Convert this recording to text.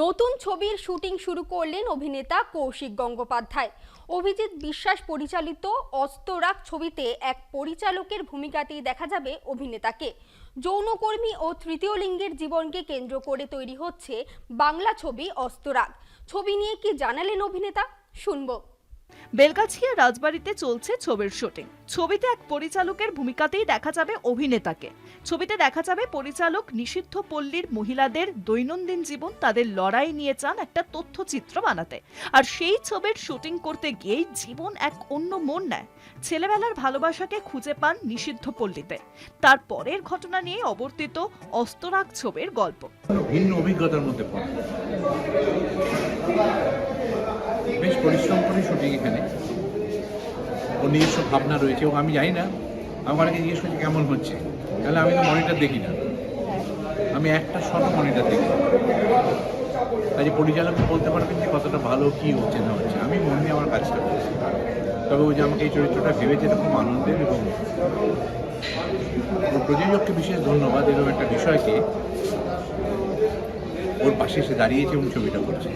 নতুন ছবির শুটিং শুরু করলেন অভিনেতা কৌশিক গঙ্গোপাধ্যায়। অভিজিৎ বিশ্বাস পরিচালিত অস্তরাগ ছবিতে এক পরিচালকের ভূমিকাতেই দেখা যাবে অভিনেতাকে। যৌনকর্মী ও তৃতীয় লিঙ্গের জীবনকে কেন্দ্র করে তৈরি হচ্ছে বাংলা ছবি অস্তরাগ। ছবি নিয়ে কি জানালেন অভিনেতা, শুনবো। বেলগাছিয়া রাজবাড়িতে চলছে ছবির শুটিং। ছবিতে এক পরিচালকের ভূমিকাতেই দেখা যাবে অভিনেতাকে। ছবিতে দেখা যাবে পরিচালক নিষিদ্ধ পল্লীর মহিলাদের দৈনন্দিন জীবন, তাদের লড়াই নিয়ে চান একটা তথ্যচিত্র বানাতে। আর সেই ছবির শুটিং করতে গিয়েই জীবন এক অন্য মোড় নেয়। ছেলেবেলার ভালোবাসাকে খুঁজে পান নিষিদ্ধ পল্লীতে। তারপরের ঘটনা নিয়ে অবর্তিত অস্তরাগ ছবির গল্প। ভিন্ন অভিজ্ঞতার মধ্যে পড়ে, বেশ পরিশ্রম করে শুটিং। এখানে ওর নিজস্ব ভাবনা রয়েছে, ও আমি জানি না। আমার অনেকে জিজ্ঞেস করছে কেমন হচ্ছে, তাহলে আমি তো মনিটর দেখি না, আমি একটা শর্ট মনিটর দেখি। কাজে পরিচালক বলতে পারবেন যে কতটা ভালো কী হচ্ছে না হচ্ছে। আমি মন দিয়ে আমার কাজটা করছি। তবে ও যে আমাকে এই চরিত্রটা ভেবেছে এরকম আনন্দের, এবং ওর প্রযোজককে বিশেষ ধন্যবাদ। এরকম একটা বিষয়কে ওর পাশে এসে দাঁড়িয়েছে এবং ছবিটা করছে।